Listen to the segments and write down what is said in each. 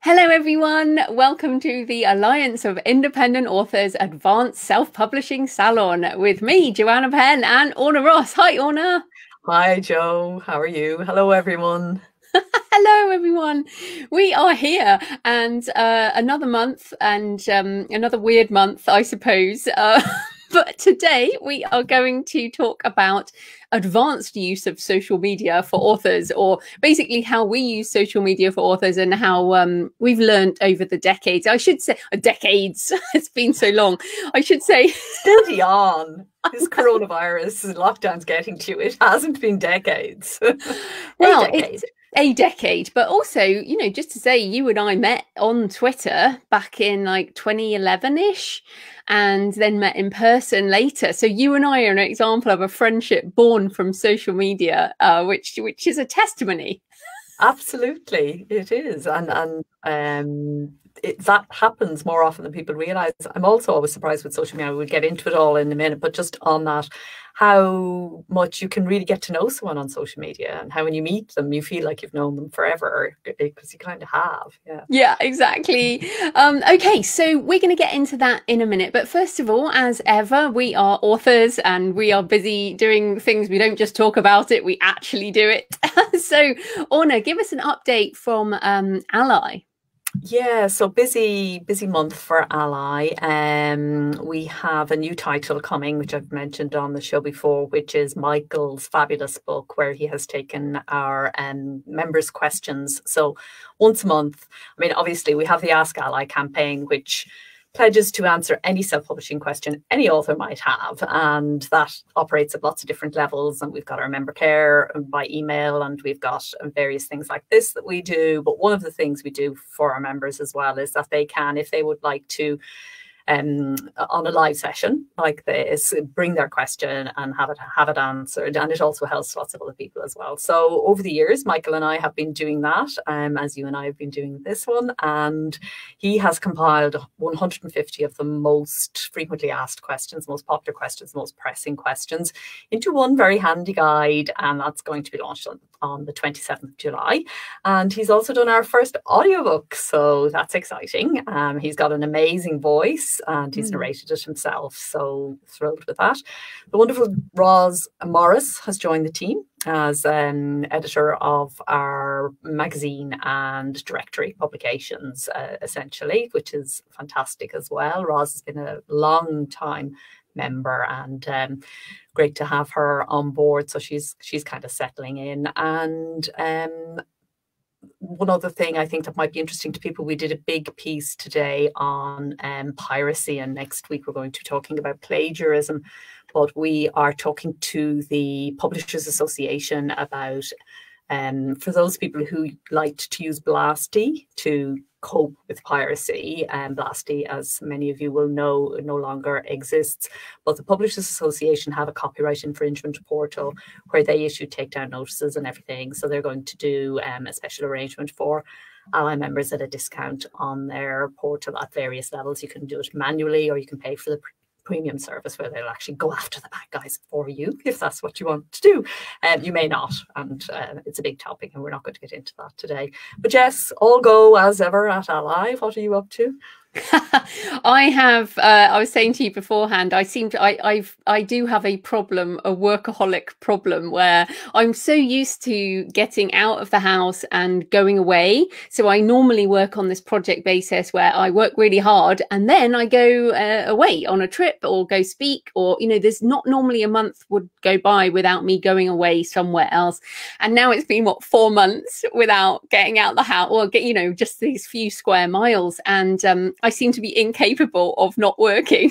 Hello, everyone. Welcome to the Alliance of Independent Authors Advanced Self-Publishing Salon with me, Joanna Penn, and Orna Ross. Hi, Orna. Hi, Joe. How are you? Hello, everyone. Hello, everyone. We are here, and another month, and another weird month, I suppose. But today we are going to talk about advanced use of social media for authors, or basically how we use social media for authors and how we've learned over the decades. I should say decades. It's been so long. I should say Still beyond. This coronavirus lockdown's getting to you. It hasn't been decades. A well, decade. it's a decade, but also, just to say, you and I met on Twitter back in like 2011-ish, and then met in person later. So you and I are an example of a friendship born from social media, which is a testimony. Absolutely, it is, that happens more often than people realize. I'm also always surprised with social media. We'll get into it all in a minute, but just on that, how much you can really get to know someone on social media, and how when you meet them, you feel like you've known them forever because you kind of have. Yeah, exactly. Okay, so we're going to get into that in a minute. But first of all, as ever, we are authors and we are busy doing things. We don't just talk about it, we actually do it. So, Orna, give us an update from Ally. Yeah, so busy month for Ally. We have a new title coming, which I've mentioned on the show before, which is Michael's fabulous book, where he has taken our members' questions. So once a month, I mean, obviously we have the Ask Ally campaign, which pledges to answer any self-publishing question any author might have, and that operates at lots of different levels. And we've got our member care by email, and we've got various things like this that we do. But one of the things we do for our members as well is that they can, if they would like to, on a live session like this, bring their question and have it answered, and it also helps lots of other people as well. So over the years, Michael and I have been doing that, as you and I have been doing this one, and he has compiled 150 of the most frequently asked questions, most popular questions, most pressing questions into one very handy guide, and that's going to be launched on the 27th of July. And he's also done our first audiobook, so that's exciting. He's got an amazing voice, and he's narrated it himself, so thrilled with that. The wonderful Roz Morris has joined the team as editor of our magazine and directory publications, essentially, which is fantastic as well. Roz has been a long time member, and great to have her on board. So she's kind of settling in. And one other thing I think that might be interesting to people, we did a big piece today on piracy, and next week we're going to be talking about plagiarism. But we are talking to the Publishers Association about, for those people who liked to use Blasty to cope with piracy, and Blasty, as many of you will know, no longer exists. But the Publishers Association have a copyright infringement portal where they issue takedown notices and everything. So they're going to do a special arrangement for Ally members at a discount on their portal at various levels. You can do it manually, or you can pay for the premium service where they'll actually go after the bad guys for you if that's what you want to do. You may not, and it's a big topic, and we're not going to get into that today. But yes, all go as ever at Ally. What are you up to? I have. I was saying to you beforehand. I do have a problem, a workaholic problem, where I'm so used to getting out of the house and going away. So I normally work on this project basis where I work really hard and then I go away on a trip or go speak, or there's not normally a month would go by without me going away somewhere else. And now it's been 4 months without getting out the house, or just these few square miles, and I seem to be incapable of not working.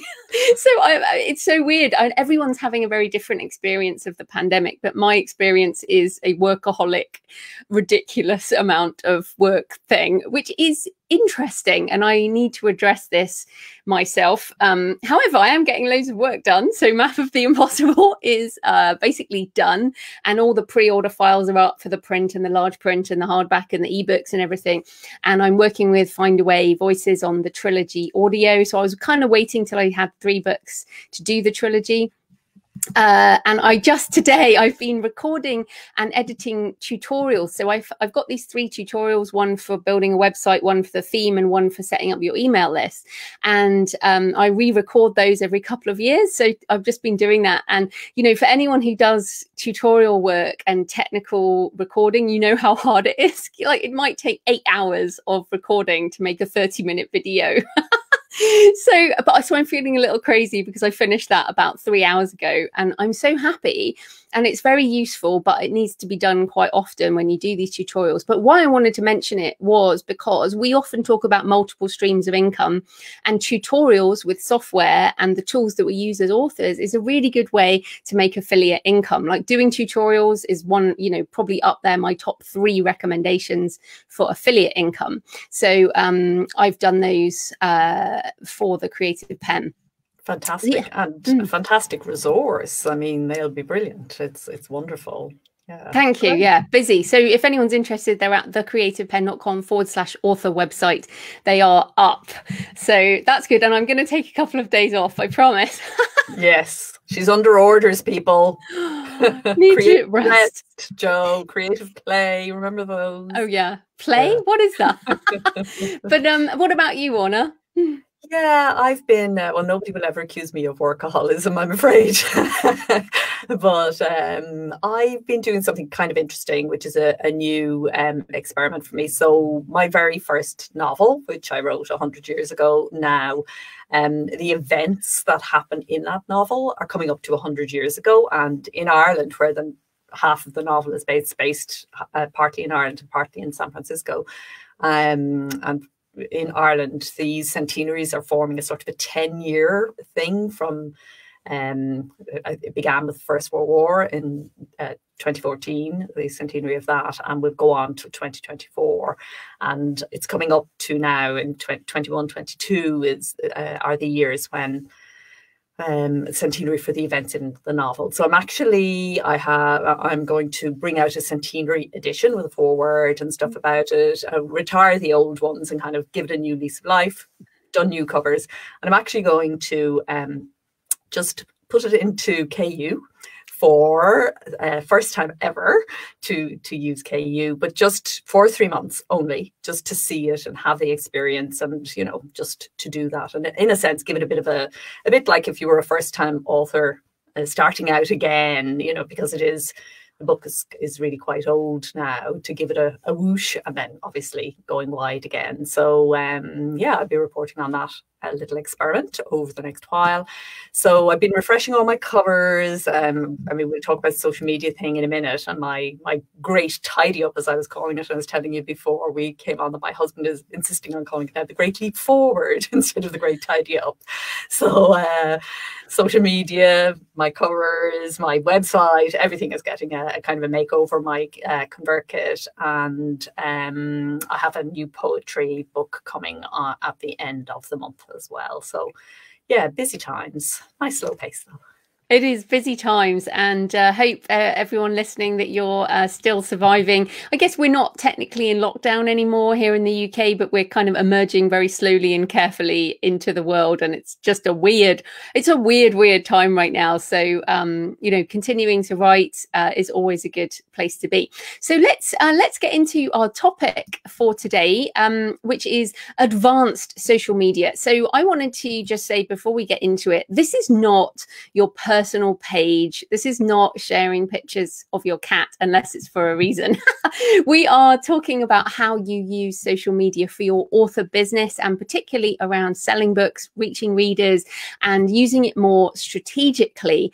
So it's so weird. Everyone's having a very different experience of the pandemic, but my experience is a workaholic, ridiculous amount of work thing, which is interesting, and I need to address this myself. However, I am getting loads of work done. So Map of the Impossible is basically done, and all the pre-order files are up for the print and the large print and the hardback and the ebooks and everything. And I'm working with Find a Way Voices on the trilogy audio. So I was kind of waiting till I had 3 books to do the trilogy. And today I've been recording and editing tutorials. So I've got these 3 tutorials, one for building a website, one for the theme, and one for setting up your email list. And I re-record those every couple of years. So I've just been doing that. And, you know, for anyone who does tutorial work and technical recording, you know how hard it is. Like, it might take 8 hours of recording to make a 30-minute video. So I'm feeling a little crazy because I finished that about 3 hours ago, and I'm so happy, and it's very useful, but it needs to be done quite often when you do these tutorials. But why I wanted to mention it was because we often talk about multiple streams of income, and tutorials with software and the tools that we use as authors is a really good way to make affiliate income. Like, doing tutorials is one, you know, probably up there, my top 3 recommendations for affiliate income. So I've done those for the Creative Penn. Fantastic. And a fantastic resource. I mean, they'll be brilliant. It's wonderful. Yeah. Thank you. Yeah, busy. So if anyone's interested, they're at thecreativepenn.com/author website. They are up. So that's good. And I'm going to take a couple of days off, I promise. Yes. She's under orders, people. Need to rest. Joe, creative play. Remember those? Oh, yeah. Play? Yeah. What is that? But what about you, Orna? Yeah, I've been, well, nobody will ever accuse me of workaholism, I'm afraid. But I've been doing something kind of interesting, which is a new experiment for me. So my very first novel, which I wrote 100 years ago now, the events that happen in that novel are coming up to 100 years ago. And in Ireland, where half of the novel is based partly in Ireland and partly in San Francisco, and in Ireland, these centenaries are forming a sort of a 10-year thing from, it began with the First World War in 2014, the centenary of that, and we'll go on to 2024. And it's coming up to now in 2021, 22 are the years when centenary for the events in the novel. So I'm going to bring out a centenary edition with a foreword and stuff about it, retire the old ones and kind of give it a new lease of life, done new covers. And I'm actually going to just put it into KU for first time ever to use KU, but just for 3 months only, just to see it and have the experience, and, you know, just to do that. And in a sense, give it a bit like if you were a first time author starting out again, you know, because the book is really quite old now, to give it a whoosh, and then obviously going wide again. So yeah, I'll be reporting on that little experiment over the next while. So I've been refreshing all my covers. I mean, we'll talk about the social media thing in a minute, and my great tidy up, as I was calling it. I was telling you before we came on that my husband is insisting on calling it now the Great Leap Forward instead of the Great Tidy Up. So social media, my covers, my website, everything is getting a kind of a makeover. My ConvertKit, and I have a new poetry book coming at the end of the month as well. So yeah, busy times. Nice slow pace though. It is busy times, and hope everyone listening that you're still surviving. I guess we're not technically in lockdown anymore here in the UK, but we're kind of emerging very slowly and carefully into the world, and it's just a weird time right now. So you know, continuing to write is always a good place to be. So let's get into our topic for today, which is advanced social media. So I wanted to just say before we get into it, this is not your personal page. This is not sharing pictures of your cat unless it's for a reason. We are talking about how you use social media for your author business, and particularly around selling books, reaching readers, and using it more strategically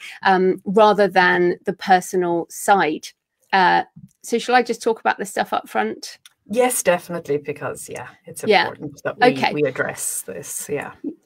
rather than the personal side. So shall I just talk about the stuff up front? Yes, definitely, because yeah, it's important that we address this.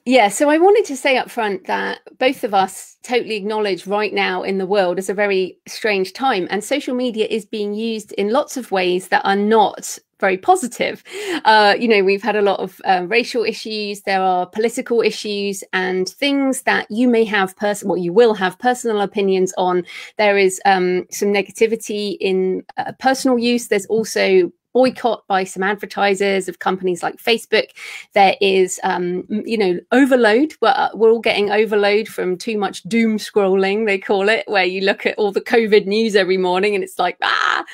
Yeah, so I wanted to say up front that both of us totally acknowledge right now in the world is a very strange time, and social media is being used in lots of ways that are not very positive. You know, we've had a lot of racial issues, there are political issues, and things that you may have you will have personal opinions on. There is some negativity in personal use. There's also boycott by some advertisers of companies like Facebook. There is, you know, overload. We're all getting overload from too much doom scrolling, they call it, where you look at all the COVID news every morning and it's like, ah.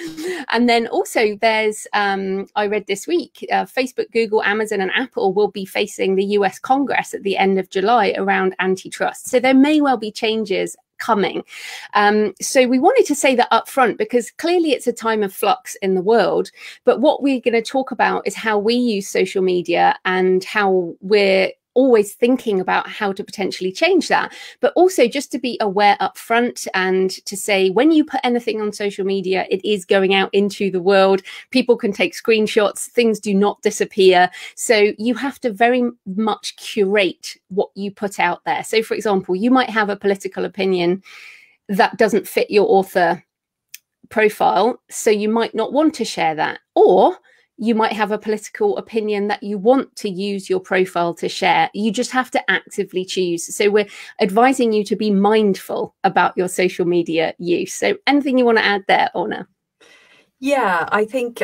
And then also there's, I read this week, Facebook, Google, Amazon and Apple will be facing the US Congress at the end of July around antitrust. So there may well be changes coming. So we wanted to say that up front, because clearly it's a time of flux in the world. But what we're going to talk about is how we use social media and how we're always thinking about how to potentially change that, but also just to be aware up front and to say, when you put anything on social media, it is going out into the world. People can take screenshots, things do not disappear. So you have to very much curate what you put out there. So for example, you might have a political opinion that doesn't fit your author profile, so you might not want to share that. Or you might have a political opinion that you want to use your profile to share. You just have to actively choose. So we're advising you to be mindful about your social media use. So anything you want to add there, Orna? Yeah, I think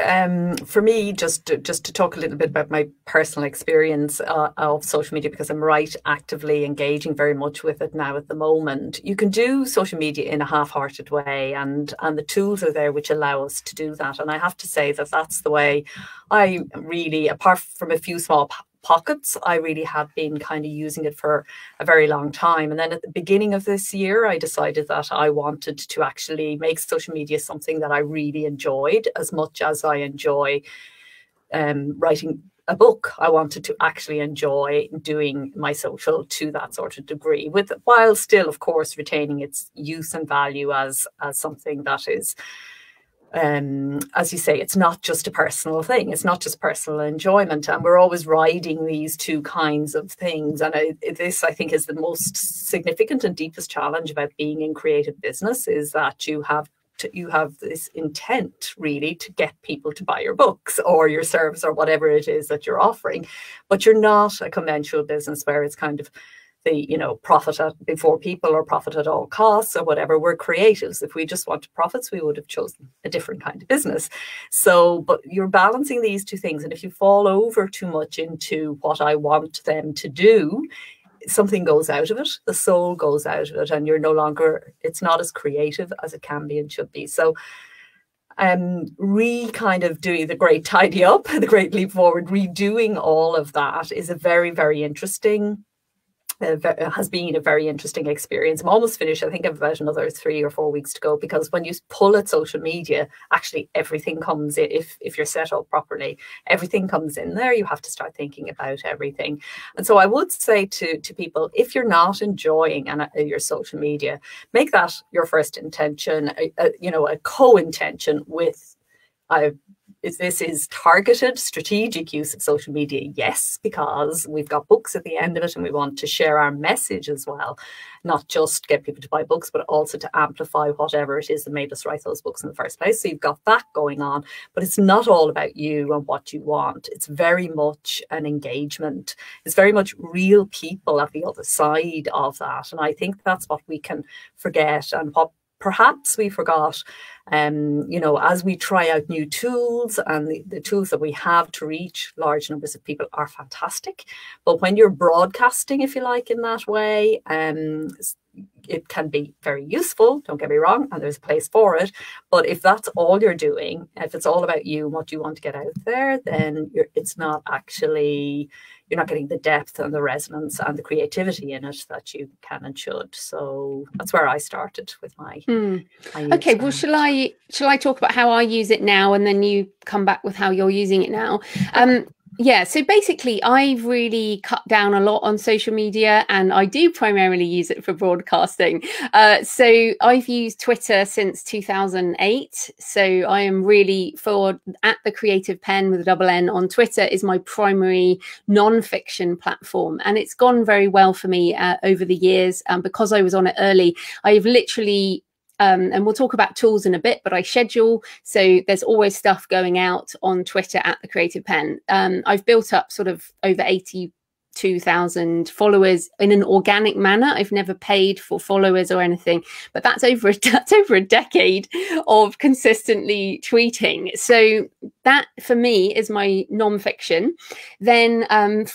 for me, just to talk a little bit about my personal experience of social media, because I'm actively engaging very much with it now at the moment. You can do social media in a half-hearted way, and the tools are there which allow us to do that. And I have to say that that's the way I really, apart from a few small pockets, I really have been kind of using it for a very long time. And then at the beginning of this year, I decided that I wanted to actually make social media something that I really enjoyed as much as I enjoy writing a book. I wanted to actually enjoy doing my social to that sort of degree, while still, of course, retaining its use and value as something that is, as you say, it's not just a personal thing. It's not just personal enjoyment. And we're always riding these two kinds of things. And this, I think, is the most significant and deepest challenge about being in creative business, is that you have this intent really to get people to buy your books or your service or whatever it is that you're offering. But you're not a conventional business where it's kind of the, you know, profit before people or profit at all costs or whatever. We're creatives. If we just wanted profits, we would have chosen a different kind of business. So, but you're balancing these two things. And if you fall over too much into what I want them to do, something goes out of it, the soul goes out of it, and you're no longer, it's not as creative as it can be and should be. So kind of doing the great tidy up, the great leap forward, redoing all of that is a very, very interesting, has been a very interesting experience. I'm almost finished. I think I have about another 3 or 4 weeks to go, because when you pull at social media, actually everything comes in. If you're set up properly, everything comes in there. You have to start thinking about everything. And so I would say to people, if you're not enjoying your social media, make that your first intention, you know, a co-intention with this is targeted, strategic use of social media, yes, because we've got books at the end of it and we want to share our message as well, not just get people to buy books, but also to amplify whatever it is that made us write those books in the first place. So you've got that going on, but it's not all about you and what you want. It's very much an engagement. It's very much real people at the other side of that. And I think that's what we can forget, and what perhaps we forgot, you know, as we try out new tools, and the tools that we have to reach large numbers of people are fantastic. But when you're broadcasting, if you like, in that way, it can be very useful, don't get me wrong, and there's a place for it. But if that's all you're doing, if it's all about you and what you want to get out there, then it's not actually, you're not getting the depth and the resonance and the creativity in it that you can and should. So that's where I started with my okay, well, shall I talk about how I use it now, and then you come back with how you're using it now? Yeah, so basically I've really cut down a lot on social media, and I do primarily use it for broadcasting. So I've used Twitter since 2008. So I am really at the Creative Penn with a double N on Twitter is my primary non-fiction platform. And it's gone very well for me over the years, because I was on it early. I've literally and we'll talk about tools in a bit, but I schedule. So there's always stuff going out on Twitter at the Creative Penn. I've built up sort of over 82,000 followers in an organic manner. I've never paid for followers or anything, but that's over a decade of consistently tweeting. So that for me is my non-fiction. Then and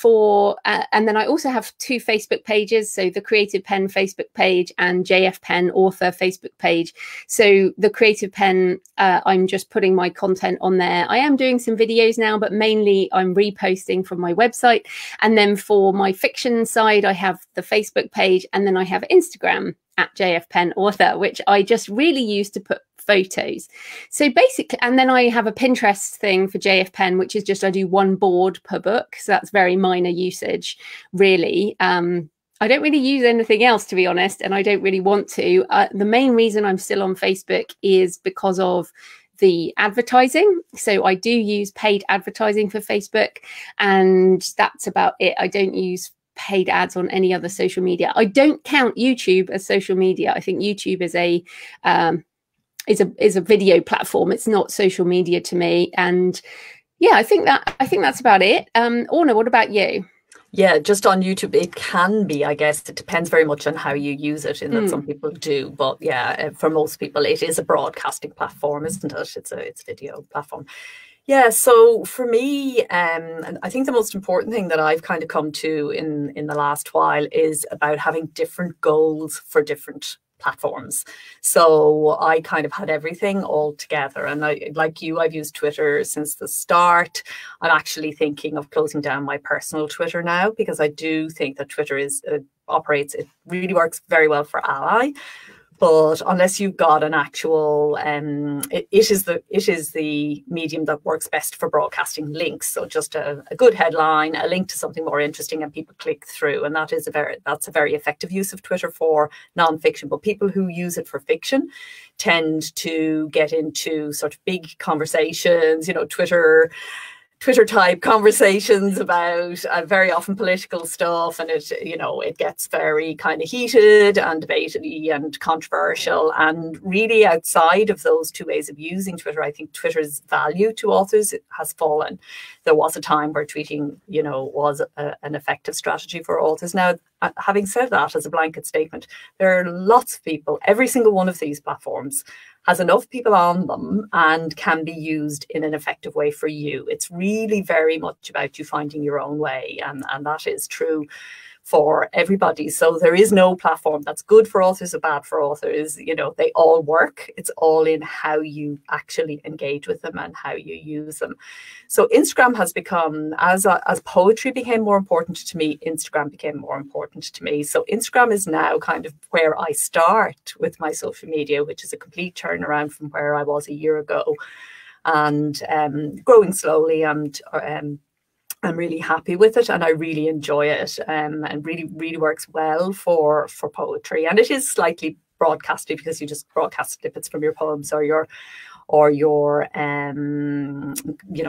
then I also have 2 Facebook pages, so the Creative Penn Facebook page and JF Penn author Facebook page. So the Creative Penn, I'm just putting my content on there. I am doing some videos now, but mainly I'm reposting from my website. And then for my fiction side, I have the Facebook page, and then I have Instagram at JF Penn author, which I just really use to put photos. So basically, and then I have a Pinterest thing for JF Penn, which is just I do 1 board per book. So that's very minor usage, really. I don't really use anything else, to be honest, and I don't really want to. The main reason I'm still on Facebook is because of the advertising. So I do use paid advertising for Facebook, and that's about it. I don't use paid ads on any other social media. I don't count YouTube as social media. I think YouTube is a video platform. It's not social media to me. And yeah, I think that's about it. Orna, what about you? Yeah, just on YouTube, it can be, I guess. It depends very much on how you use it, in that some people do. But yeah, for most people, it is a broadcasting platform, isn't it? It's a video platform. Yeah, so for me, and I think the most important thing that I've kind of come to in the last while is about having different goals for different platforms. So I kind of had everything all together. And like you, I've used Twitter since the start. I'm actually thinking of closing down my personal Twitter now, because I do think that Twitter it really works very well for Ally. But unless you've got an actual, it is the medium that works best for broadcasting links. So just a good headline, a link to something more interesting, and people click through. And that's a very effective use of Twitter for nonfiction. But people who use it for fiction tend to get into sort of big conversations, Twitter type conversations about very often political stuff, and it gets very kind of heated and debatedy and controversial. And really, outside of those 2 ways of using Twitter, I think Twitter's value to authors has fallen. There was a time where tweeting, was an effective strategy for authors. Now, having said that, as a blanket statement, there are lots of people. Every single one of these platforms has enough people on them and can be used in an effective way for you. It's really very much about you finding your own way, and that is true for everybody. So there is no platform that's good for authors or bad for authors. They all work. It's all in how you actually engage with them and how you use them. So Instagram has become, as poetry became more important to me, Instagram became more important to me. So Instagram is now kind of where I start with my social media, which is a complete turnaround from where I was a year ago, and growing slowly, and I'm really happy with it, and I really enjoy it, and really, really works well for poetry. And it is slightly broadcasty, because you just broadcast snippets from your poems or your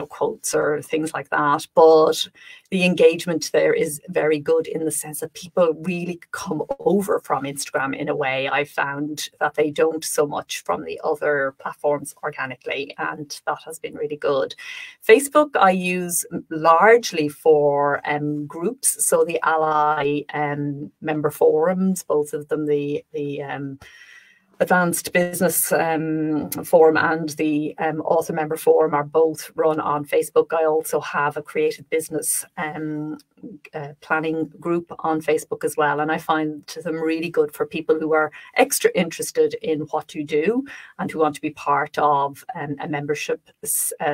quotes or things like that. But the engagement there is very good, in the sense that people really come over from Instagram in a way I found that they don't so much from the other platforms organically, and that has been really good. Facebook I use largely for groups, so the Ally member forums, both of them, the Advanced Business Forum and the Author Member Forum, are both run on Facebook. I also have a creative business planning group on Facebook as well, and I find them really good for people who are extra interested in what you do and who want to be part of a membership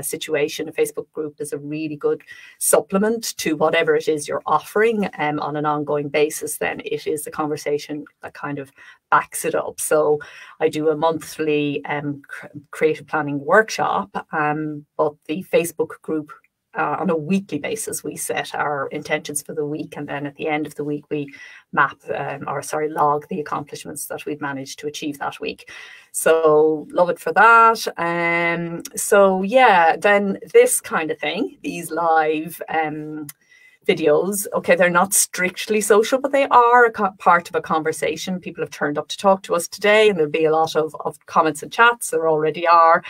situation. A Facebook group is a really good supplement to whatever it is you're offering on an ongoing basis. Then it is the conversation that kind of backs it up. So I do a monthly creative planning workshop, but the Facebook group, on a weekly basis, we set our intentions for the week, and then at the end of the week we log the accomplishments that we've managed to achieve that week. So love it for that. So yeah, then this kind of thing, these live videos, okay, they're not strictly social, but they are a part of a conversation. People have turned up to talk to us today, and there'll be a lot of comments and chats. There already are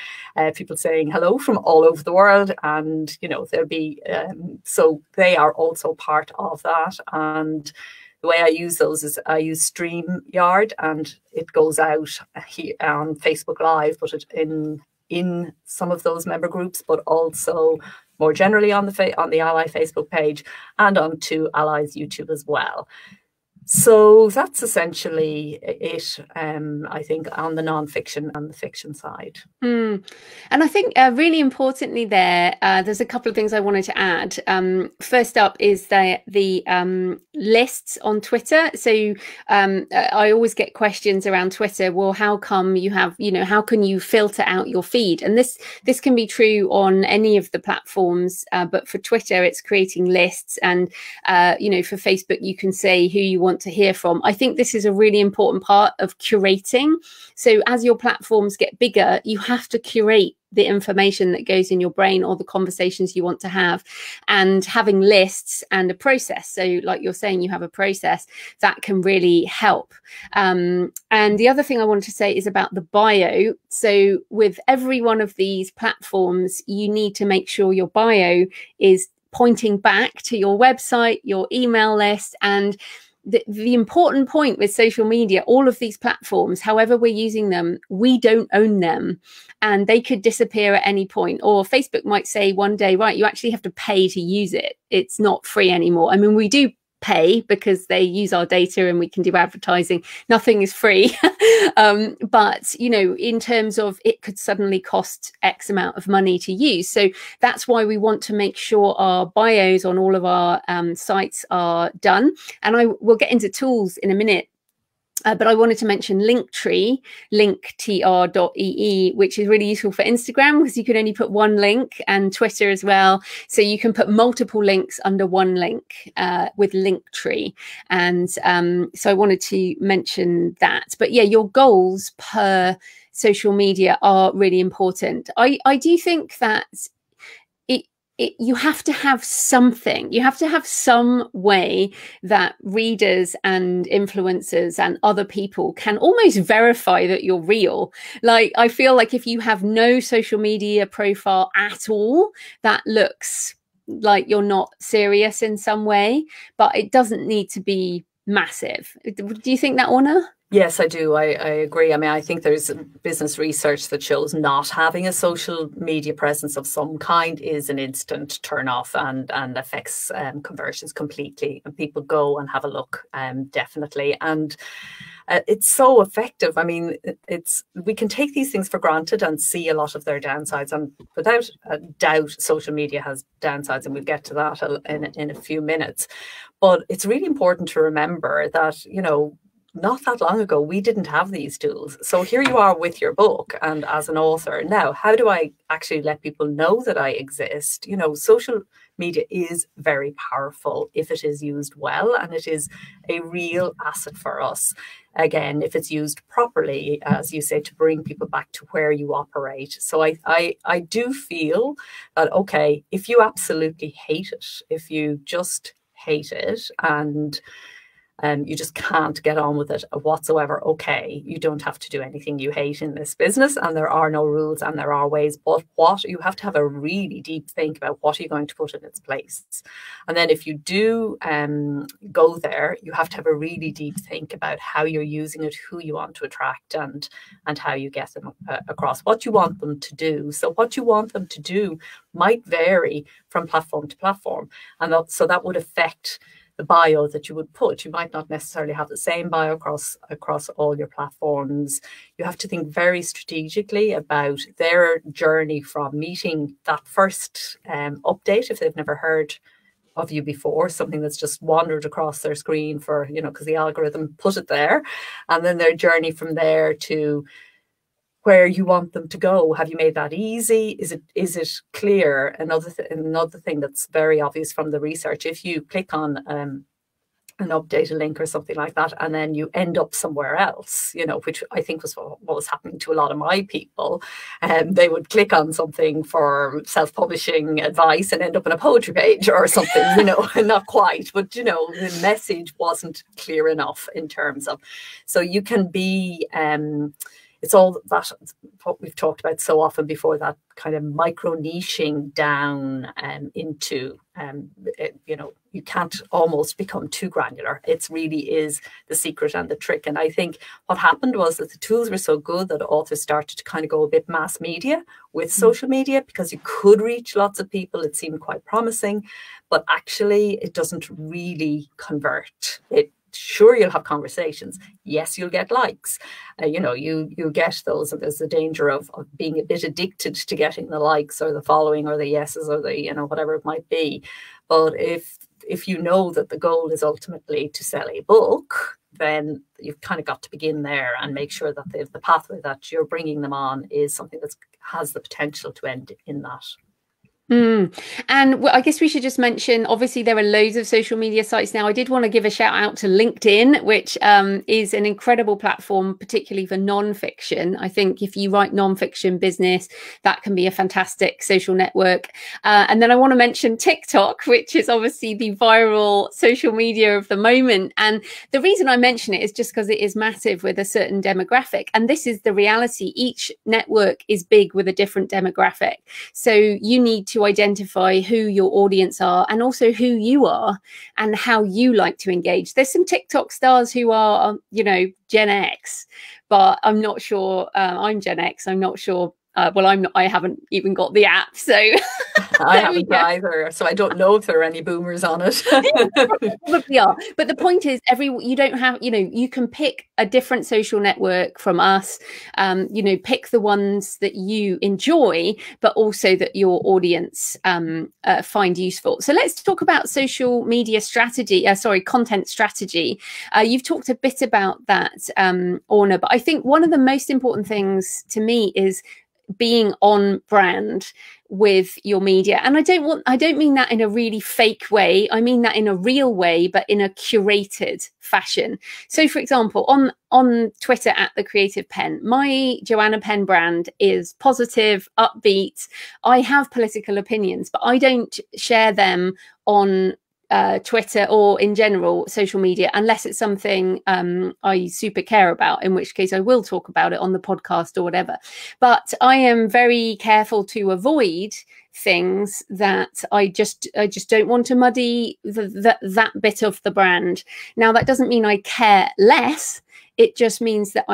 people saying hello from all over the world, and there'll be so they are also part of that. And the way I use those is I use StreamYard, and it goes out here on Facebook Live, but in some of those member groups, but also more generally on the Ally Facebook page and onto Ally's YouTube as well. So that's essentially it, I think, on the non-fiction and the fiction side. And I think really importantly there's a couple of things I wanted to add. First up is the lists on Twitter. So I always get questions around Twitter. Well, how come you have, how can you filter out your feed? And this can be true on any of the platforms, but for Twitter, it's creating lists. And, for Facebook, you can say who you want to hear from. I think this is a really important part of curating. So as your platforms get bigger, you have to curate the information that goes in your brain or the conversations you want to have, and having lists and a process. So like you're saying, you have a process that can really help. And the other thing I wanted to say is about the bio. So with every one of these platforms, you need to make sure your bio is pointing back to your website, your email list, and the important point with social media, all of these platforms, however we're using them, we don't own them, and they could disappear at any point. Or Facebook might say one day, right, you actually have to pay to use it. It's not free anymore. I mean, we do pay because they use our data and we can do advertising. Nothing is free. But, in terms of it could suddenly cost X amount of money to use. So that's why we want to make sure our bios on all of our sites are done. And I will get into tools in a minute. But I wanted to mention Linktree, linktr.ee, which is really useful for Instagram because you can only put one link, and Twitter as well. So you can put multiple links under one link with Linktree. And so I wanted to mention that. But yeah, your goals per social media are really important. I do think that you have to have something. You have to have some way that readers and influencers and other people can almost verify that you're real. Like, I feel like if you have no social media profile at all, that looks like you're not serious in some way, but it doesn't need to be massive. Do you think that, Orna? Yes, I do. I agree. I mean, I think there's business research that shows not having a social media presence of some kind is an instant turn off and affects conversions completely. And people go and have a look, definitely. And it's so effective. I mean, we can take these things for granted and see a lot of their downsides. And without a doubt, social media has downsides, and we'll get to that in a few minutes. But it's really important to remember that, not that long ago, we didn't have these tools. So here you are with your book and as an author. Now, how do I actually let people know that I exist? Social media is very powerful if it is used well, and it is a real asset for us. Again, if it's used properly, as you say, to bring people back to where you operate. So I do feel that, okay, if you absolutely hate it, if you just hate it and you just can't get on with it whatsoever, okay, you don't have to do anything you hate in this business, and there are no rules and there are ways, but you have to have a really deep think about what are you going to put in its place. And then if you do go there, you have to have a really deep think about how you're using it, who you want to attract, and how you get them across, what you want them to do. So what you want them to do might vary from platform to platform, and so that would affect the bio that you would put. You might not necessarily have the same bio across all your platforms. You have to think very strategically about their journey from meeting that first update, if they've never heard of you before, something that's just wandered across their screen for, because the algorithm put it there, and then their journey from there to where you want them to go. Have you made that easy? Is it clear? Another thing that's very obvious from the research, if you click on an updated link or something like that, and then you end up somewhere else, which I think was what was happening to a lot of my people. They would click on something for self-publishing advice and end up on a poetry page or something, not quite, but, the message wasn't clear enough in terms of, so you can be, it's all that what we've talked about so often before, that kind of micro niching down into, you can't almost become too granular. It's really is the secret and the trick. And I think what happened was that the tools were so good that authors started to kind of go a bit mass media with social media, because you could reach lots of people. It seemed quite promising, but actually it doesn't really convert. Sure, you'll have conversations. Yes, you'll get likes. You get those, and there's the danger of being a bit addicted to getting the likes or the following or the yeses or the, whatever it might be. But if you know that the goal is ultimately to sell a book, then you've kind of got to begin there and make sure that the pathway that you're bringing them on is something that has the potential to end in that. And I guess we should just mention, obviously there are loads of social media sites now. I did want to give a shout out to LinkedIn, which is an incredible platform, particularly for non-fiction. I think if you write non-fiction business, that can be a fantastic social network. And then I want to mention TikTok, which is obviously the viral social media of the moment. And the reason I mention it is just because it is massive with a certain demographic. And this is the reality. Each network is big with a different demographic. So you need to identify who your audience are and also who you are and how you like to engage. There's some TikTok stars who are, Gen X, but I'm not sure. I'm Gen X. I'm not sure. I'm not. I haven't even got the app, so I haven't either. So I don't know if there are any boomers on it. Probably are. But the point is, you don't have. You can pick a different social network from us. Pick the ones that you enjoy, but also that your audience find useful. So let's talk about social media strategy. Content strategy. You've talked a bit about that, Orna, but I think one of the most important things to me is being on brand with your media. And I don't mean that in a really fake way. I mean that in a real way, but in a curated fashion. So for example, on Twitter at The Creative Penn, my Joanna Penn brand is positive, upbeat. I have political opinions, but I don't share them on Twitter or in general social media unless it's something I super care about, in which case I will talk about it on the podcast or whatever. But I am very careful to avoid things that I just don't want to muddy that bit of the brand. Now, that doesn't mean I care less. It just means that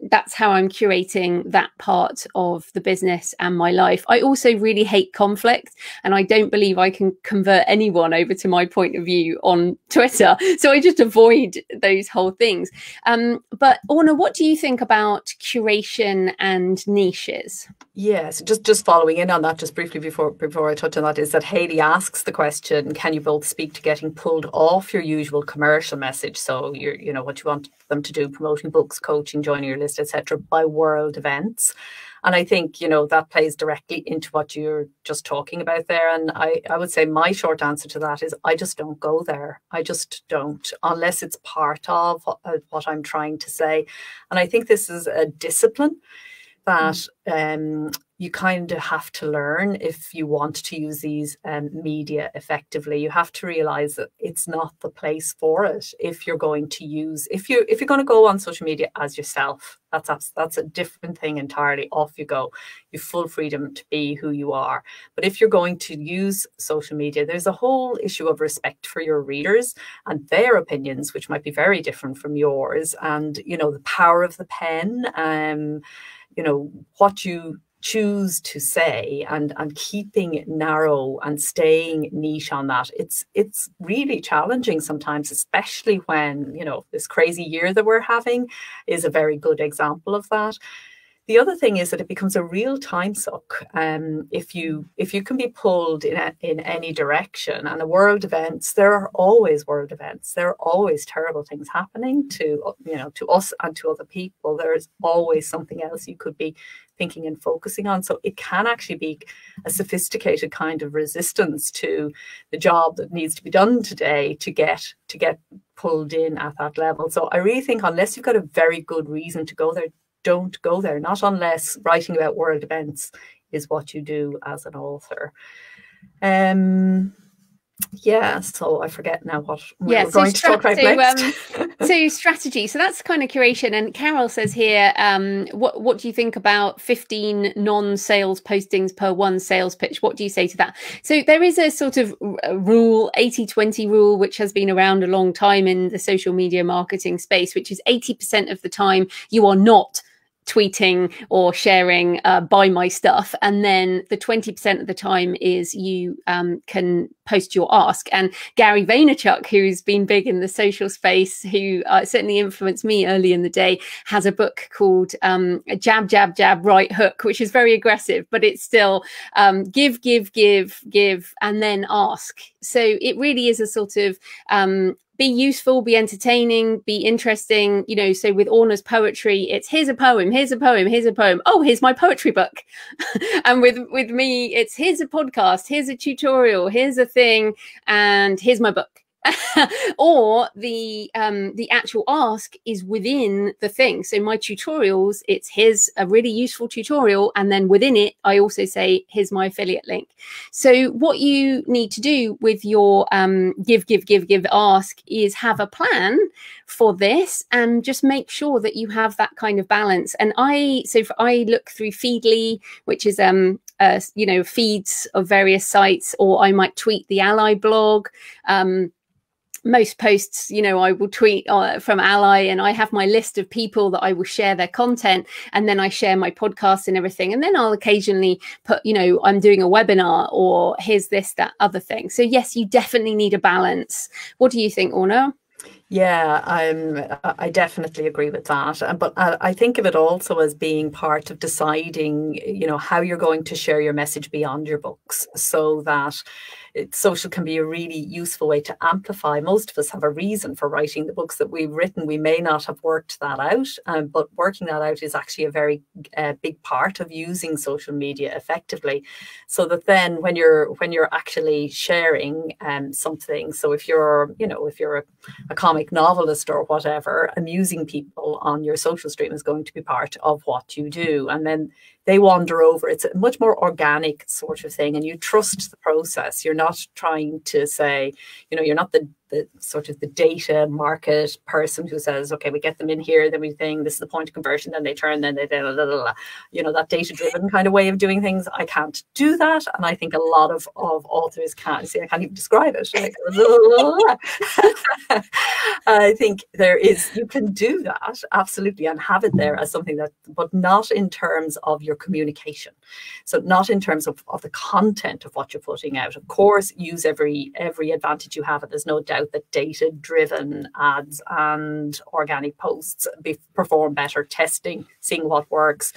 that's how I'm curating that part of the business and my life. I also really hate conflict, and I don't believe I can convert anyone over to my point of view on Twitter. So I just avoid those whole things. But Orna, what do you think about curation and niches? Yes, just following in on that, just briefly before I touch on that, is that Haley asks the question, can you both speak to getting pulled off your usual commercial message? So what you want them to do, promoting books, coaching, joining your list, etc., by world events. And I think, that plays directly into what you're just talking about there. And I would say my short answer to that is I just don't go there. I just don't, unless it's part of what I'm trying to say. And I think this is a discipline that you kind of have to learn if you want to use these media effectively. You have to realize that it's not the place for it. If you're going to go on social media as yourself, that's a different thing entirely. Off you go. You've full freedom to be who you are. But if you're going to use social media, there's a whole issue of respect for your readers and their opinions, which might be very different from yours. And the power of the pen. What you choose to say and keeping it narrow and staying niche on that, it's really challenging sometimes, especially when this crazy year that we're having is a very good example of that. The other thing is that it becomes a real time suck if you can be pulled in any direction. And the world events, there are always world events. There are always terrible things happening to us and to other people. There's always something else you could be thinking and focusing on. So it can actually be a sophisticated kind of resistance to the job that needs to be done today to get pulled in at that level. So I really think unless you've got a very good reason to go there, don't go there, not unless writing about world events is what you do as an author. Yeah, so I forget now what we Yeah, were going to talk about next. so strategy. So that's kind of curation. And Carol says here, what do you think about 15 non-sales postings per one sales pitch? What do you say to that? So there is a sort of rule, 80-20 rule, which has been around a long time in the social media marketing space, which is 80% of the time you are not tweeting or sharing buy my stuff, and then the 20% of the time is you can post your ask. And Gary Vaynerchuk, who's been big in the social space, who certainly influenced me early in the day, has a book called Jab, Jab, Jab, Right Hook, which is very aggressive, but it's still give, and then ask. So it really is a sort of be useful, be entertaining, be interesting. You know, so with Orna's poetry, it's here's a poem, here's a poem, here's a poem. Oh, here's my poetry book. And with me, it's here's a podcast, here's a tutorial, here's a thing, and here's my book. Or the actual ask is within the thing. So my tutorials, it's here's a really useful tutorial, and then within it I also say here's my affiliate link. So what you need to do with your give ask is have a plan for this, and just make sure that you have that kind of balance. And I look through Feedly, which is you know, feeds of various sites, or I might tweet the Ally blog. Most posts, you know, I will tweet from Ally, and I have my list of people that I will share their content, and then I share my podcasts and everything. And then I'll occasionally put, you know, I'm doing a webinar, or here's this, that, other thing. So yes, you definitely need a balance. What do you think, Orna? Yeah, I definitely agree with that. But I think of it also as being part of deciding, you know, how you're going to share your message beyond your books, so that social can be a really useful way to amplify. Most of us have a reason for writing the books that we've written. We may not have worked that out, but working that out is actually a very big part of using social media effectively. So that then when you're actually sharing something, so if you're, you know, if you're a comic novelist or whatever, amusing people on your social stream is going to be part of what you do. And then they wander over. It's a much more organic sort of thing, and you trust the process. You're not trying to say, you know, you're not the sort of the data market person who says, okay, we get them in here, then we think this is the point of conversion, then they turn, then they, blah, blah, blah. You know, that data driven kind of way of doing things. I can't do that. And I think a lot of authors can't. See, I can't even describe it. Like, I think you can do that, absolutely, and have it there as something that, but not in terms of your communication. So not in terms of the content of what you're putting out. Of course, use every advantage you have, and there's no doubt that data-driven ads and organic posts perform better. Testing, seeing what works,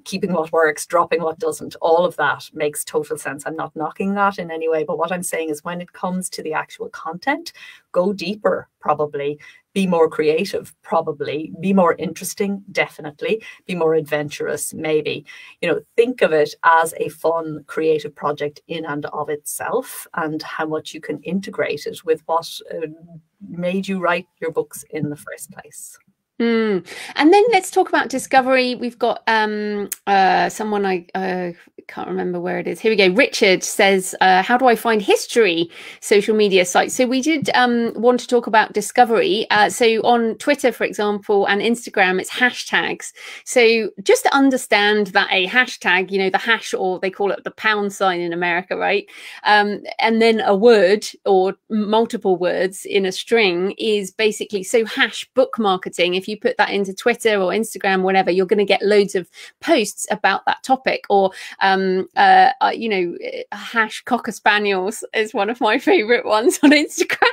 keeping what works, dropping what doesn't, all of that makes total sense. I'm not knocking that in any way, but what I'm saying is when it comes to the actual content, go deeper, probably. Be more creative, probably. Be more interesting, definitely. Be more adventurous, maybe. You know, think of it as a fun, creative project in and of itself, and how much you can integrate it with what made you write your books in the first place. And then let's talk about discovery. We've got someone, I can't remember where it is. Here we go. Richard says, how do I find history social media sites? So we did want to talk about discovery. So on Twitter, for example, and Instagram, it's hashtags. So just to understand that a hashtag, you know, the hash, or they call it the pound sign in America, right? And then a word or multiple words in a string is basically, so hash book marketing. If you put that into Twitter or Instagram, whatever, you're going to get loads of posts about that topic. Or, you know, hash cocker spaniels is one of my favorite ones on Instagram.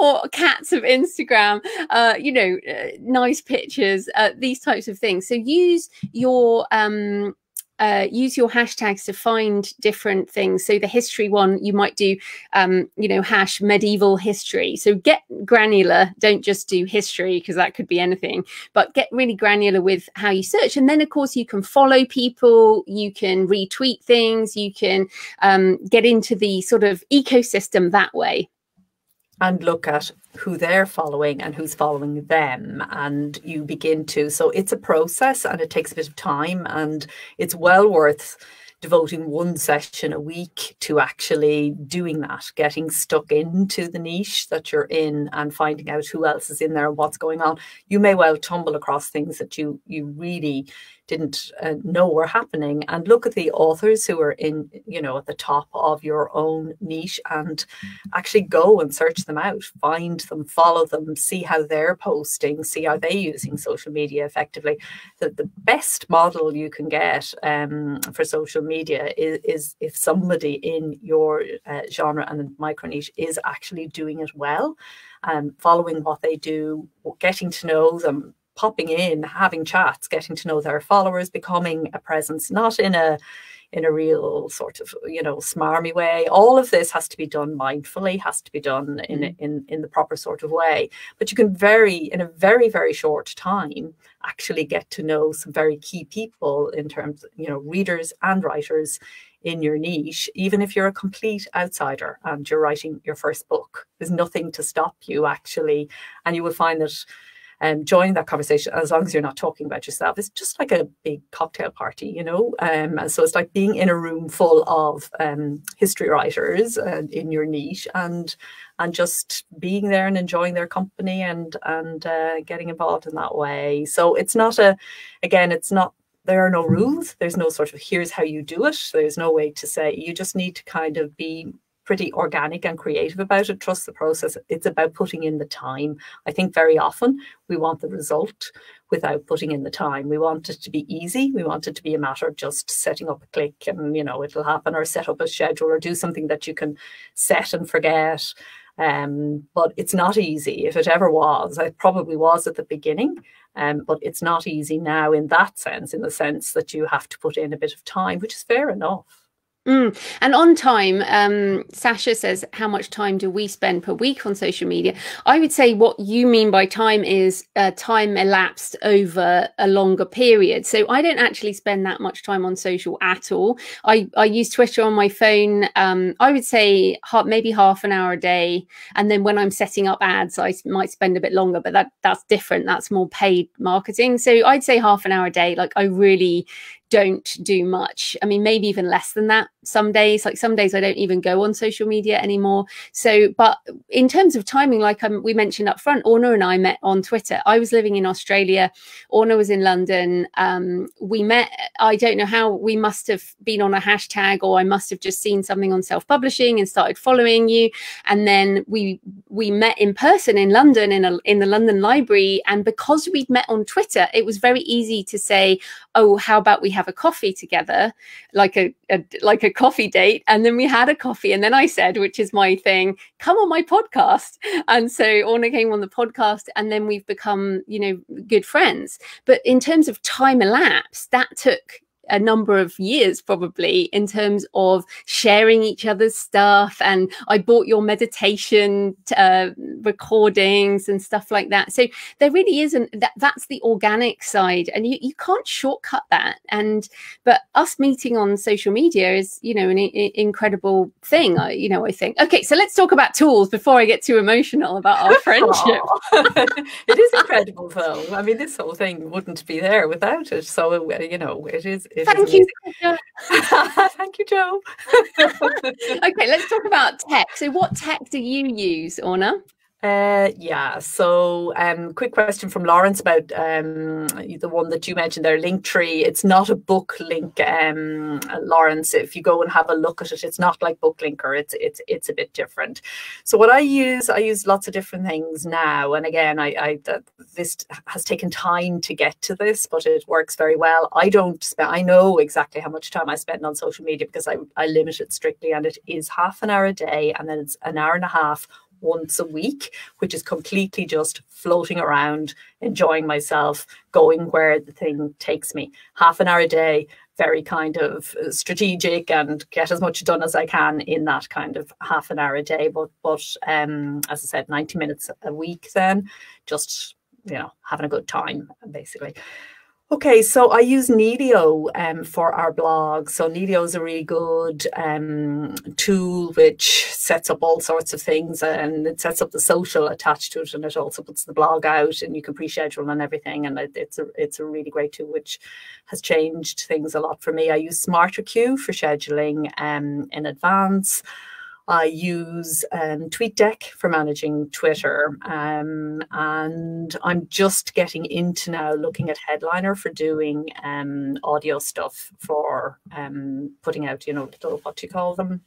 Or cats of Instagram, you know, nice pictures, these types of things. So use your hashtags to find different things. So the history one, you might do, you know, hash medieval history. So get granular. Don't just do history, because that could be anything, but get really granular with how you search. And then, of course, you can follow people, you can retweet things, you can get into the sort of ecosystem that way. And look at who they're following and who's following them. And you begin to, so it's a process, and it takes a bit of time, and it's well worth devoting one session a week to actually doing that, getting stuck into the niche that you're in and finding out who else is in there and what's going on. You may well tumble across things that you really didn't know were happening, and look at the authors who are in, at the top of your own niche, and actually go and search them out, find them, follow them, see how they're posting, see how they're using social media effectively. The best model you can get for social media is if somebody in your genre and micro niche is actually doing it well, following what they do, getting to know them, popping in, having chats, getting to know their followers, becoming a presence, not in a real sort of, smarmy way. All of this has to be done mindfully, has to be done in the proper sort of way. But you can in a very, very short time, actually get to know some very key people in terms of, readers and writers in your niche. Even if you're a complete outsider and you're writing your first book, there's nothing to stop you actually. And you will find that joining that conversation, as long as you're not talking about yourself, it's just like a big cocktail party, and so it's like being in a room full of history writers in your niche, and just being there and enjoying their company and getting involved in that way. So it's not there are no rules. There's no sort of here's how you do it. There's no way to say. You just need to kind of be pretty organic and creative about it. Trust the process. It's about putting in the time. I think very often we want the result without putting in the time. We want it to be easy. We want it to be a matter of just setting up a click and, it'll happen, or set up a schedule, or do something that you can set and forget. But it's not easy. If it ever was, it probably was at the beginning. But it's not easy now in that sense, in the sense that you have to put in a bit of time, which is fair enough. And on time, Sasha says, how much time do we spend per week on social media? I would say what you mean by time is time elapsed over a longer period. So I don't actually spend that much time on social at all. I use Twitter on my phone. I would say maybe half an hour a day. And then when I'm setting up ads, I might spend a bit longer, but that's different. That's more paid marketing. So I'd say half an hour a day. Like, I really don't do much. I mean, maybe even less than that some days. Like, some days I don't even go on social media anymore. So, but in terms of timing, like we mentioned up front, Orna and I met on Twitter. I was living in Australia. Orna was in London. We met, I don't know how, we must have been on a hashtag, or I must have just seen something on self-publishing and started following you. And then we met in person in London, in the London Library. And because we'd met on Twitter, it was very easy to say, oh, how about we have a coffee together, like a coffee date. And then we had a coffee, and then I said, which is my thing, come on my podcast. And so Orna came on the podcast, and then we've become, good friends. But in terms of time elapsed, that took a number of years probably, in terms of sharing each other's stuff. And I bought your meditation recordings and stuff like that. So there really isn't that's the organic side, and you can't shortcut that. But us meeting on social media is, an incredible thing. I think. Okay, so let's talk about tools before I get too emotional about our friendship. It is incredible, though. I mean, this whole thing wouldn't be there without it. So it is. Thank you. Thank you, Jo. Okay, let's talk about tech. So what tech do you use, Orna? So quick question from Lawrence about the one that you mentioned there, Linktree. It's not a book link, Lawrence. If you go and have a look at it, it's not like Booklinker. It's a bit different. So what I use lots of different things now. And again, this has taken time to get to this, but it works very well. I know exactly how much time I spend on social media, because I limit it strictly, and it is half an hour a day, and then it's an hour and a half once a week, which is completely just floating around, enjoying myself, going where the thing takes me. Half an hour a day, very kind of strategic, and get as much done as I can in that kind of half an hour a day. But as I said, 90 minutes a week, then just, having a good time, basically. Okay, so I use Nedio for our blog. So Nedio is a really good tool which sets up all sorts of things, and it sets up the social attached to it, and it also puts the blog out, and you can pre-schedule and everything. And it's a really great tool which has changed things a lot for me. I use SmarterQ for scheduling in advance. I use TweetDeck for managing Twitter, and I'm just getting into now looking at Headliner for doing audio stuff for putting out, little, what do you call them?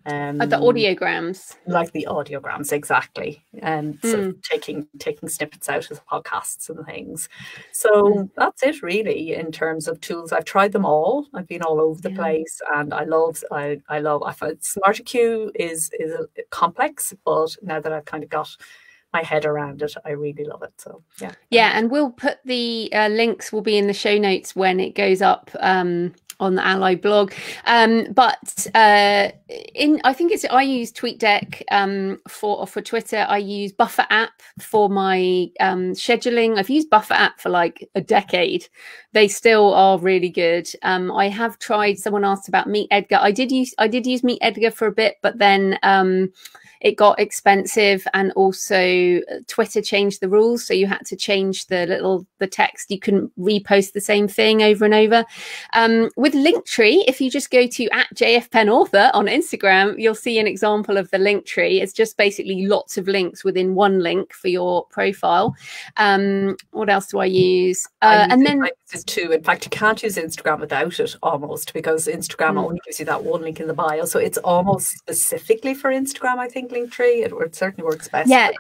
The audiograms. Like the audiograms, exactly. And so taking snippets out of the podcasts and things. So that's it really in terms of tools. I've tried them all. I've been all over the place, and I find SmarterQ is complex, but now that I've kind of got my head around it, I really love it. So yeah, and we'll put the links will be in the show notes when it goes up on the Ally blog. But I use TweetDeck for Twitter. I use Buffer app for my scheduling. I've used Buffer app for like a decade. They still are really good. I have tried. Someone asked about Meet Edgar. I did use Meet Edgar for a bit, but then it got expensive, and also Twitter changed the rules, so you had to change the text. You couldn't repost the same thing over and over. With Linktree, if you just go to @JFPennAuthor on Instagram, you'll see an example of the Linktree. It's just basically lots of links within one link for your profile. What else do I use? And then too. In fact, you can't use Instagram without it almost, because Instagram only gives you that one link in the bio. So it's almost specifically for Instagram, I think, Linktree. It certainly works best. Yeah.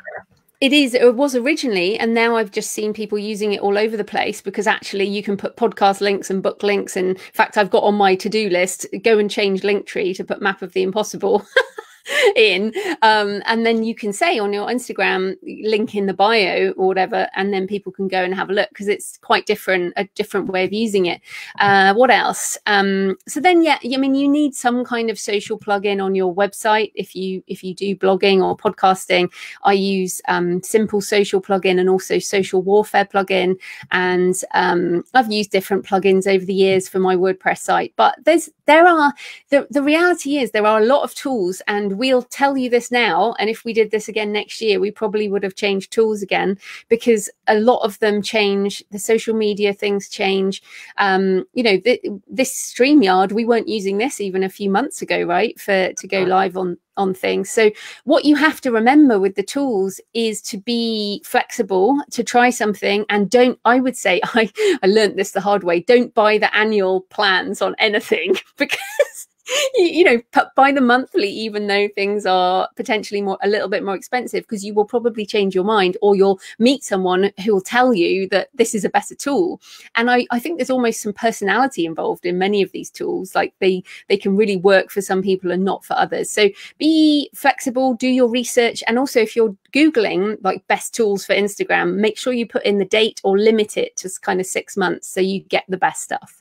It was originally, and now I've just seen people using it all over the place, because actually you can put podcast links and book links. And in fact, I've got on my to-do list, go and change Linktree to put Map of the Impossible in, and then you can say on your Instagram, link in the bio or whatever, and then people can go and have a look, because it's quite a different way of using it. What else? So then, you need some kind of social plugin on your website if you do blogging or podcasting. I use Simple Social plugin and also Social Warfare plugin, and I've used different plugins over the years for my WordPress site. But the reality is there are a lot of tools, and we'll tell you this now, and if we did this again next year, we probably would have changed tools again, because a lot of them change. The social media things change. This StreamYard, we weren't using this even a few months ago, right, to go live on things. So what you have to remember with the tools is to be flexible, to try something, and I would say I learned this the hard way, don't buy the annual plans on anything, because buy the monthly, even though things are potentially a little bit more expensive, because you will probably change your mind, or you'll meet someone who will tell you that this is a better tool. And I think there's almost some personality involved in many of these tools. Like they can really work for some people and not for others. So be flexible, do your research. And also, if you're Googling like best tools for Instagram, make sure you put in the date or limit it to kind of 6 months, so you get the best stuff.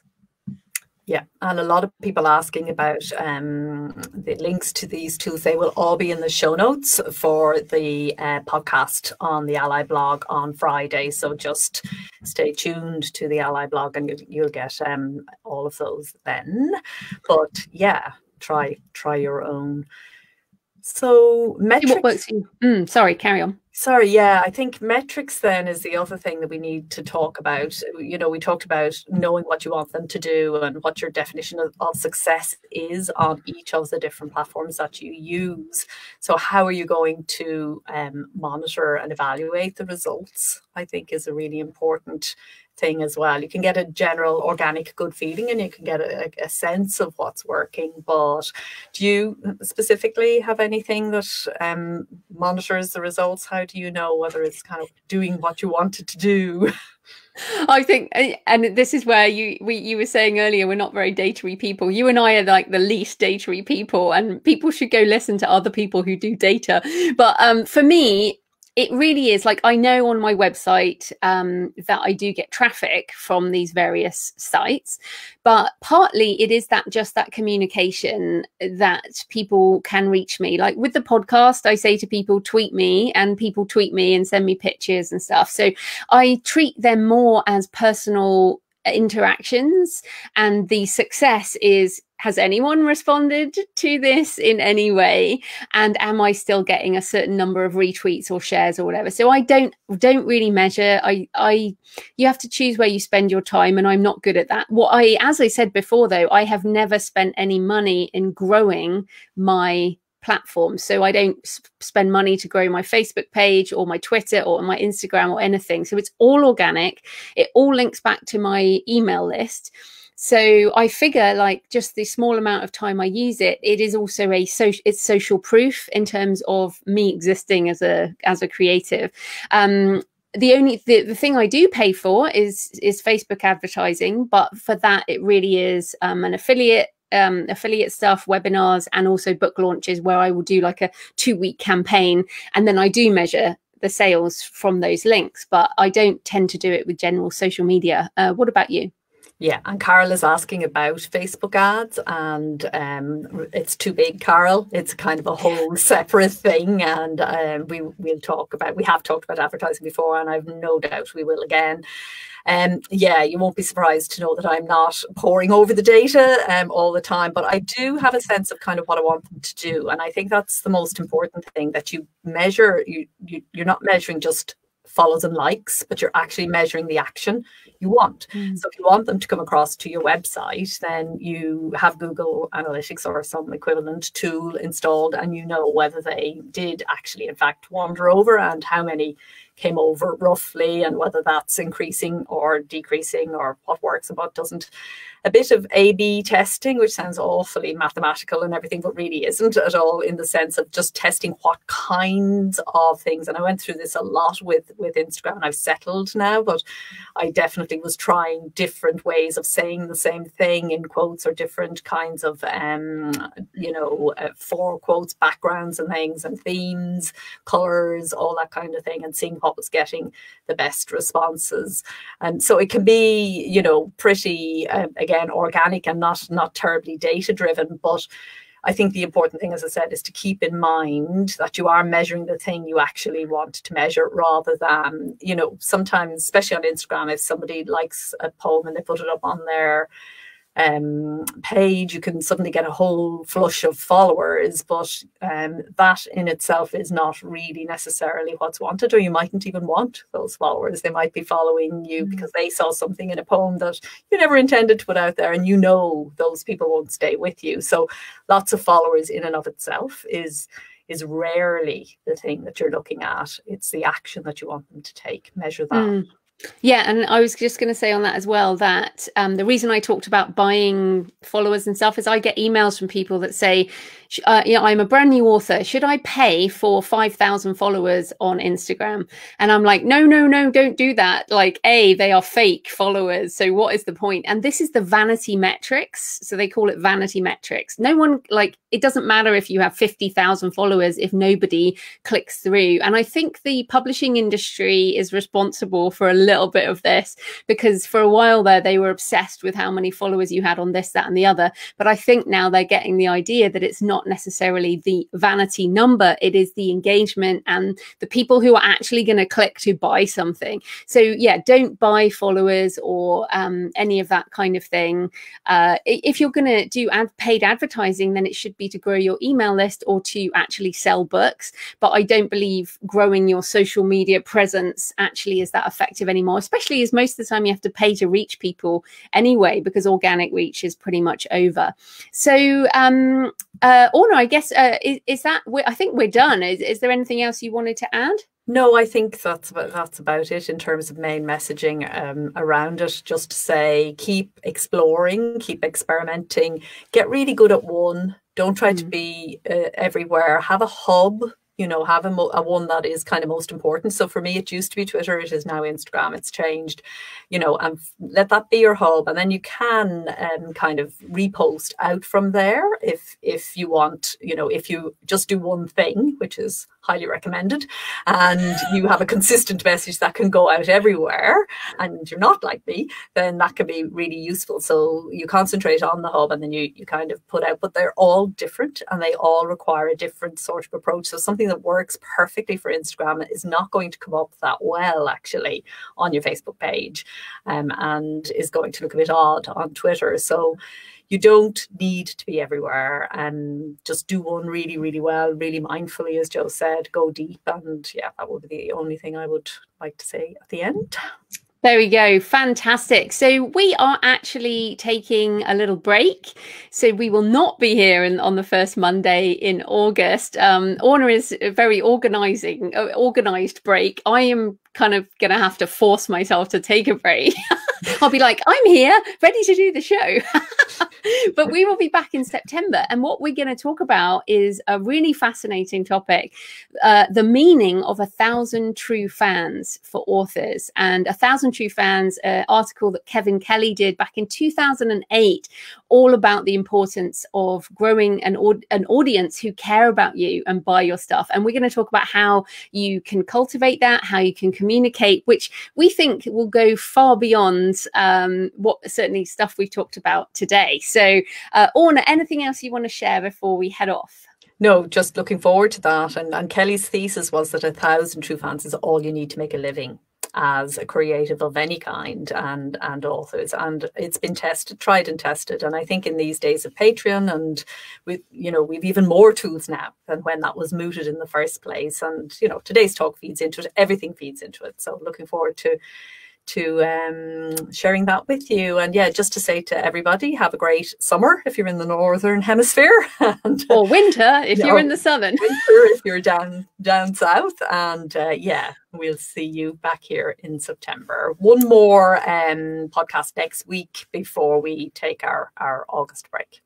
Yeah, and a lot of people asking about the links to these tools. They will all be in the show notes for the podcast on the Ally blog on Friday. So just stay tuned to the Ally blog, and you'll get all of those then. But yeah, try your own. So metrics. What works for you? Sorry, carry on. Sorry, yeah, I think metrics then is the other thing that we need to talk about. We talked about knowing what you want them to do and what your definition of success is on each of the different platforms that you use. So how are you going to monitor and evaluate the results, I think, is a really important thing as well. You can get a general organic good feeling, and you can get a sense of what's working, but do you specifically have anything that monitors the results? How do you know whether it's kind of doing what you wanted to do? I think, and this is where you were saying earlier, we're not very data-y people. You and I are like the least data-y people, and people should go listen to other people who do data. But for me, it really is like, I know on my website that I do get traffic from these various sites, but partly it is just that communication that people can reach me. Like with the podcast, I say to people, tweet me, and people tweet me and send me pictures and stuff. So I treat them more as personal interactions, and the success is, has anyone responded to this in any way, and am I still getting a certain number of retweets or shares or whatever? So I don't really measure. You have to choose where you spend your time, and I'm not good at that. As I said before though, I have never spent any money in growing my platform. So I don't spend money to grow my Facebook page or my Twitter or my Instagram or anything. So it's all organic. It all links back to my email list. So I figure, like, just the small amount of time I use it, it is also it's social proof in terms of me existing as a creative. The thing I do pay for is Facebook advertising, but for that it really is an affiliate stuff, webinars, and also book launches, where I will do like a 2-week campaign, and then I do measure the sales from those links, but I don't tend to do it with general social media. What about you? Yeah, and Carol is asking about Facebook ads, and it's too big, Carol. It's kind of a whole separate thing, and we have talked about advertising before, and I've no doubt we will again. Yeah, you won't be surprised to know that I'm not poring over the data all the time, but I do have a sense of kind of what I want them to do, and I think that's the most important thing, that you measure. You're not measuring just follows and likes, but you're actually measuring the action you want. So if you want them to come across to your website, then you have Google Analytics or some equivalent tool installed, and you know whether they did actually in fact wander over and how many came over roughly, and whether that's increasing or decreasing, or what works and what doesn't. A bit of A/B testing, which sounds awfully mathematical and everything, but really isn't at all, in the sense of just testing what kinds of things. And I went through this a lot with Instagram, and I've settled now, but I definitely was trying different ways of saying the same thing in quotes, or different kinds of, for quotes, backgrounds and things, and themes, colors, all that kind of thing, and seeing what was getting the best responses. And so it can be, pretty, again, organic and not terribly data driven. But I think the important thing, as I said, is to keep in mind that you are measuring the thing you actually want to measure, rather than, sometimes, especially on Instagram, if somebody likes a poem and they put it up on their page, you can suddenly get a whole flush of followers, but that in itself is not really necessarily what's wanted, or you mightn't even want those followers. They might be following you because they saw something in a poem that you never intended to put out there, and those people won't stay with you. So lots of followers in and of itself is rarely the thing that you're looking at. It's the action that you want them to take. Measure that. Yeah, and I was just going to say on that as well, that the reason I talked about buying followers and stuff is I get emails from people that say, I'm a brand new author. Should I pay for 5,000 followers on Instagram? And I'm like, no, don't do that. Like, they are fake followers. So what is the point? And this is the vanity metrics. So they call it vanity metrics. No one, it doesn't matter if you have 50,000 followers if nobody clicks through. And I think the publishing industry is responsible for a little bit of this, because for a while there they were obsessed with how many followers you had on this, that, and the other. But I think now they're getting the idea that it's not necessarily the vanity number, it is the engagement and the people who are actually going to click to buy something. So yeah, don't buy followers or any of that kind of thing. If you're going to do paid advertising, then it should be to grow your email list or to actually sell books. But I don't believe growing your social media presence actually is that effective anymore, especially as most of the time you have to pay to reach people anyway, because organic reach is pretty much over. So Orna, I guess, is that, I think we're done. Is there anything else you wanted to add? No, I think that's about it in terms of main messaging around it. Just to say, keep exploring, keep experimenting, get really good at one. Don't try to be everywhere. Have a hub. Have a one that is kind of most important. So for me, it used to be Twitter. It is now Instagram. It's changed, and let that be your hub. And then you can kind of repost out from there if you want, if you just do one thing, which is highly recommended, and you have a consistent message that can go out everywhere, and you're not like me, then that can be really useful. So you concentrate on the hub, and then you kind of put out, but they're all different and they all require a different sort of approach. So something that works perfectly for Instagram is not going to come up that well, actually, on your Facebook page, and is going to look a bit odd on Twitter. So you don't need to be everywhere, and just do one really, really well, really mindfully, as Joe said, go deep. And yeah, that would be the only thing I would like to say at the end. There we go. Fantastic. So we are actually taking a little break. So we will not be here on the first Monday in August. Orna is a very organized break. I am kind of going to have to force myself to take a break. I'll be like, I'm here, ready to do the show. But we will be back in September. And what we're going to talk about is a really fascinating topic, the meaning of 1,000 true fans for authors. And 1,000 True Fans, article that Kevin Kelly did back in 2008, all about the importance of growing an audience who care about you and buy your stuff. And we're going to talk about how you can cultivate that, how you can communicate, which we think will go far beyond what certainly stuff we've talked about today. So Orna, anything else you want to share before we head off? No, just looking forward to that. And Kelly's thesis was that 1,000 true fans is all you need to make a living as a creative of any kind, and authors. And it's been tried and tested. And I think in these days of Patreon, and we've even more tools now than when that was mooted in the first place. And today's talk feeds into it, everything feeds into it. So looking forward to sharing that with you. And yeah, just to say to everybody, have a great summer if you're in the northern hemisphere, and or winter if you're in the southern. Winter if you're down south. And yeah, we'll see you back here in September. One more podcast next week before we take our August break.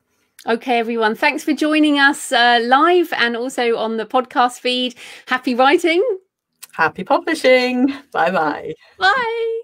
Okay, everyone, thanks for joining us live and also on the podcast feed. Happy writing. Happy publishing. Bye-bye. Bye.